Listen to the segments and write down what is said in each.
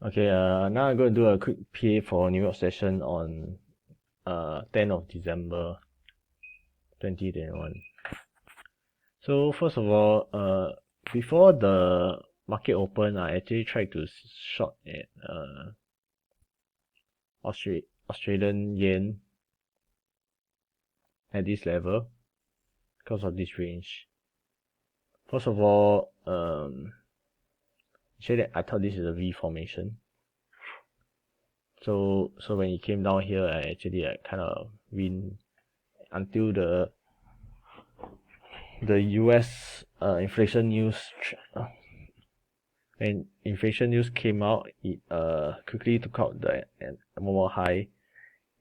Okay, now I'm going to do a quick PA for New York session on 10th of December 2021. So first of all, before the market open, I actually tried to short at Australian yen at this level because of this range. First of all, actually I thought this is a V formation. So when it came down here, I actually kind of win until the US inflation news. When inflation news came out, it quickly took out the more high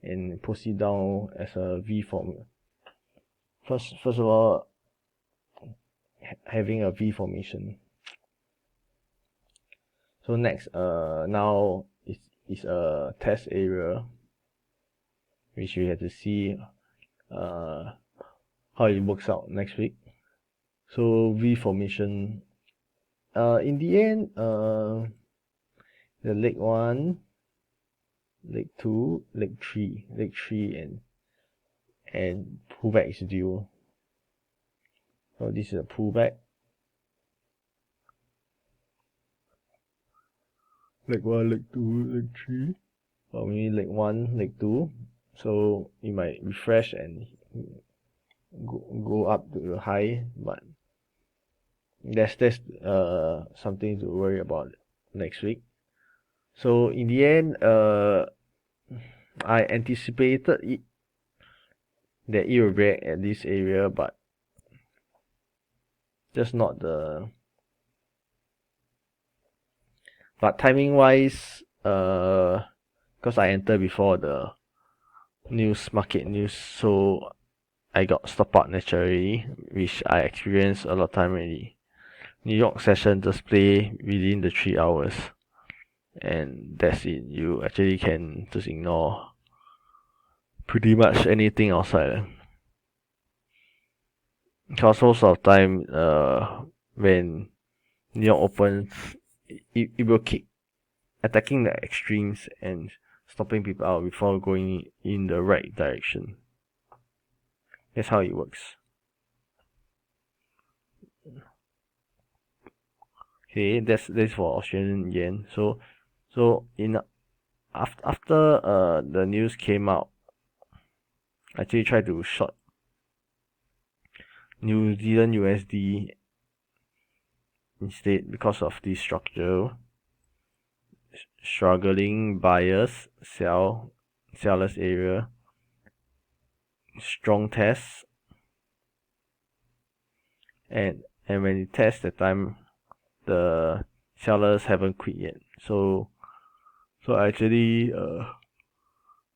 and proceed down as a V form. First of all, having a V formation. So next, now is a test area, which we have to see how it works out next week. So V formation. In the end, the leg 1, leg 2, leg 3, and pullback is due. So this is a pullback. Leg 1, leg 2, leg 3, or maybe leg 1, leg 2. So you might refresh and go up to the high, but that's something to worry about next week. So in the end, I anticipated it that it will break at this area, but just not the. But timing wise, because I entered before the market news, so I got stop out naturally, which I experienced a lot of time already. New York session just play within the 3 hours, and that's it. You actually can just ignore pretty much anything outside. Because most of the time, when New York opens, it will keep attacking the extremes and stopping people out before going in the right direction. That's how it works. Okay, that's for Australian yen. So in after the news came out, I actually tried to short New Zealand USD instead because of the struggling buyers, sellers area, strong test, and when it tests that time, the sellers haven't quit yet. So actually,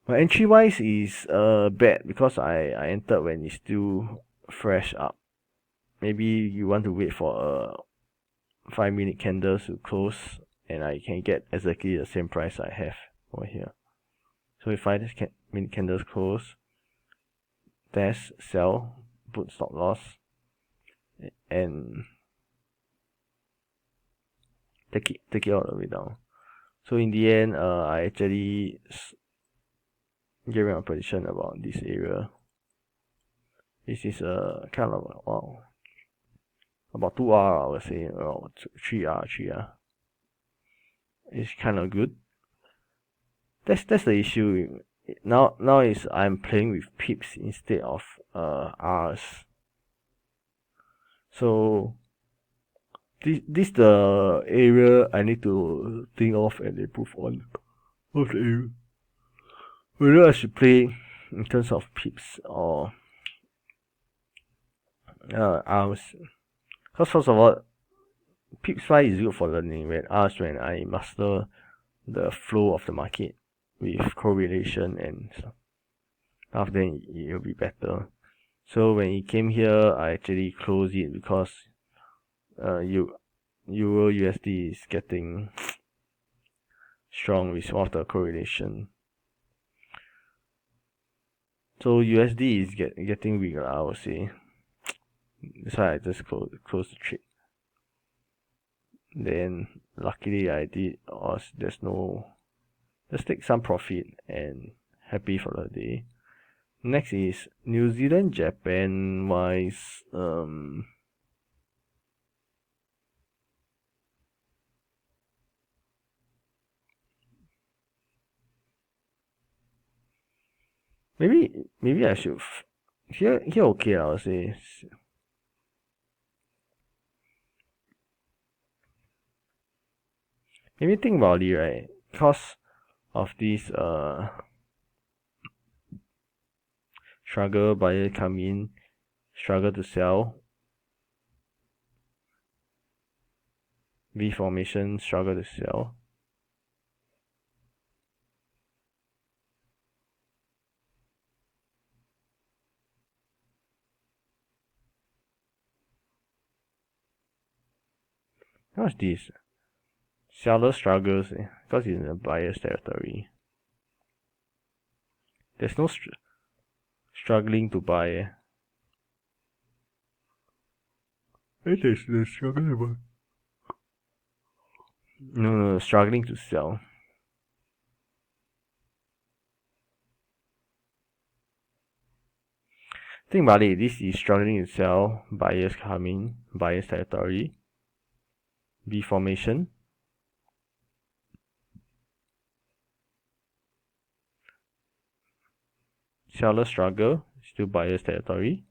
my entry wise is bad because I entered when it's still fresh up. Maybe you want to wait for a 5-minute candles to close, and I can get exactly the same price I have over here. So if 5-minute candles close, test, sell, put stop loss, and take it all the way down. So in the end, I actually gave a position about this area. This is a kind of about 2R, I would say, or 3R. It's kind of good. That's the issue. Now is I'm playing with pips instead of R's. So this the area I need to think of and improve on. What's the area? Whether I should play in terms of pips or R's. Because first of all, pips fly is good for learning, when I master the flow of the market with correlation and stuff. After then it will be better. So when it came here, I actually closed it because Euro USD is getting strong with one of the correlation. So USD is getting weaker, I would say. That's why I just close the trade. then luckily I did, or there's no, just take some profit and happy for the day. Next is New Zealand, Japan wise. Maybe I should here okay, I would say. Maybe think about it, right? Because of this struggle, buyer come in, struggle to sell, V formation, struggle to sell. What's this? Seller struggles because it's in the buyer's territory. There's no struggling to buy. There's struggling to buy. No, struggling to sell. Think about it, this is struggling to sell, buyers coming, buyer's territory, B formation. Seller struggle, still buyer's territory.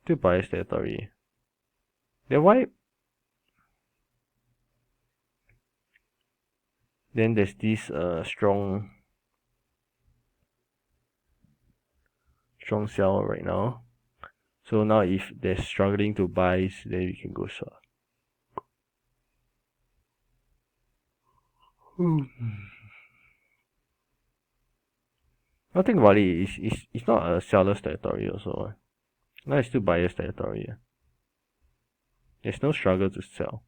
Still buyer's territory. Then why? Then there's this strong sell right now. So now if they're struggling to buy, then we can go short. Now think about it, it's not a seller's territory also. Now it's still buyer's territory. There's no struggle to sell.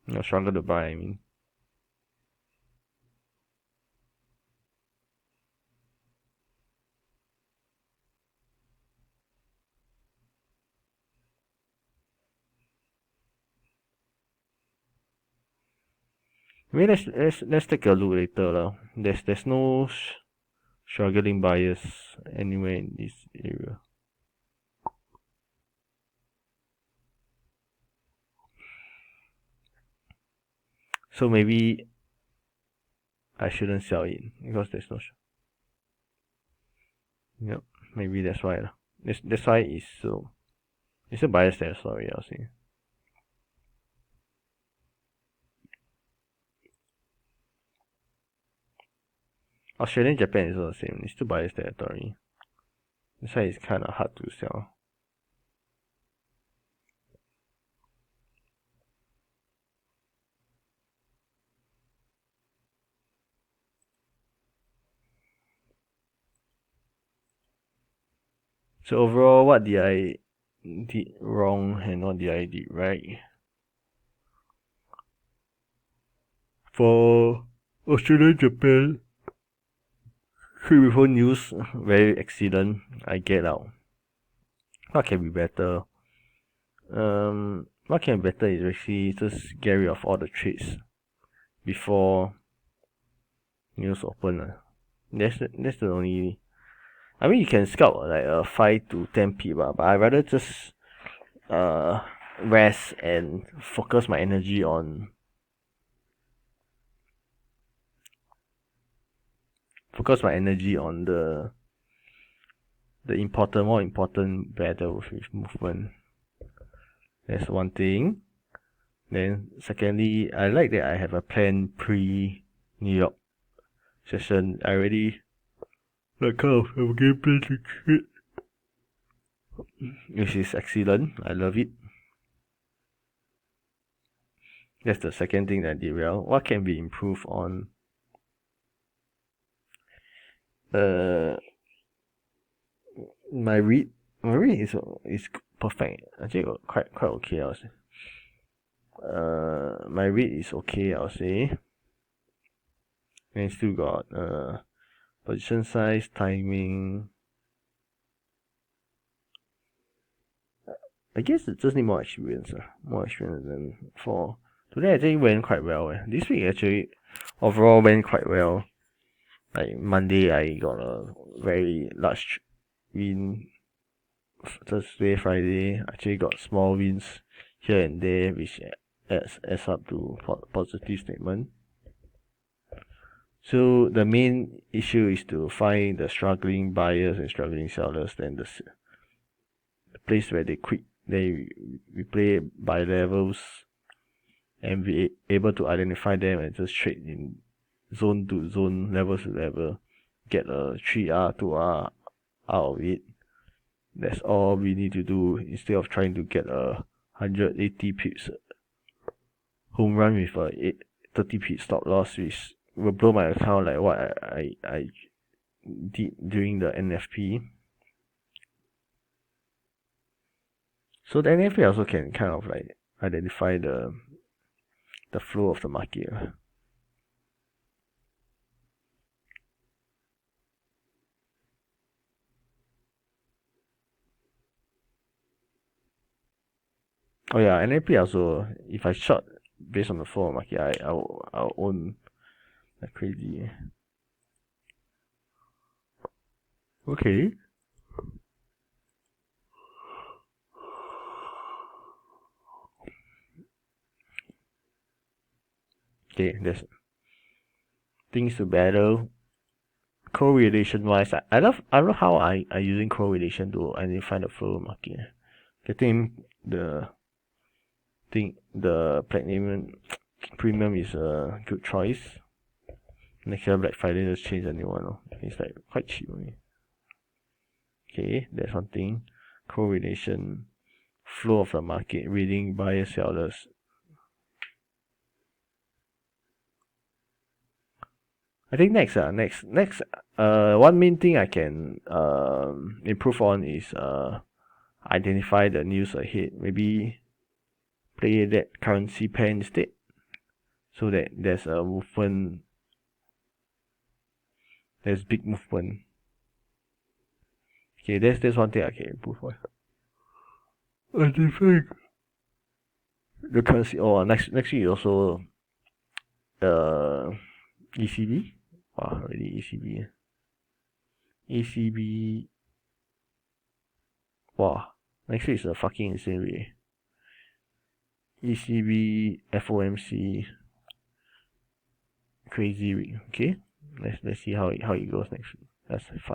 No struggle to buy, I mean. Maybe let's take a look later lah. There's no struggling buyers anywhere in this area. So maybe I shouldn't sell it because there's no. Yep, maybe that's why lah. That's why it's a buyer's territory, I'll say. Australian, Japan is all the same. It's still buyer's territory. That's why it's kind of hard to sell. So overall, what did I did wrong and what did I did right? For Australia, Japan, before news, very excellent. I get out. What can be better? What can be better is actually just get rid of all the trades before news open. That's the only. I mean, you can scout like a 5 to 10 pip, but I rather just rest and focus my energy on the more important battle with movement. That's one thing. Then secondly, I like that I have a plan pre New York session. I already kind of have a game plan to create, which is excellent. I love it. That's the second thing that I did well. What can be improved on? My read is perfect. Actually, quite okay, I'll say. My read is okay, I'll say. And still got position size, timing. I guess it just need more experience. More experience than for today. Actually went quite well. This week actually overall went quite well. Like Monday, I got a very large win. Thursday, Friday, actually got small wins here and there, which adds up to positive statement. So the main issue is to find the struggling buyers and struggling sellers, then the place where they quit. We play by levels and be able to identify them and just trade in zone to zone, level to level, get a 3R, 2R out of it. That's all we need to do instead of trying to get a 180 pips home run with a 30 pip stop loss, which will blow my account like what I did during the NFP. So the NFP also can kind of like identify the flow of the market. Oh yeah, NFP also, if I short based on the flow of the market, I'll own like crazy. Okay. Okay, there's things to battle. Correlation wise, I love how I using correlation to identify the flow market. Getting the platinum premium is a good choice. Next year Black Friday just change the new one. It's like quite cheap only. Okay, that's one thing. Correlation, flow of the market, reading buyers, sellers. I think next, one main thing I can improve on is identify the news ahead. Maybe play that currency pair instead, so that there's a movement. There's big movement. Okay, that's one thing I can improve on. Identify the currency. Oh, next week also ECB. Wow, really ECB. ECB. Wow, next week is a fucking insane week. ECB, FOMC, crazy week. Okay, let's see how it goes next week. That's fun.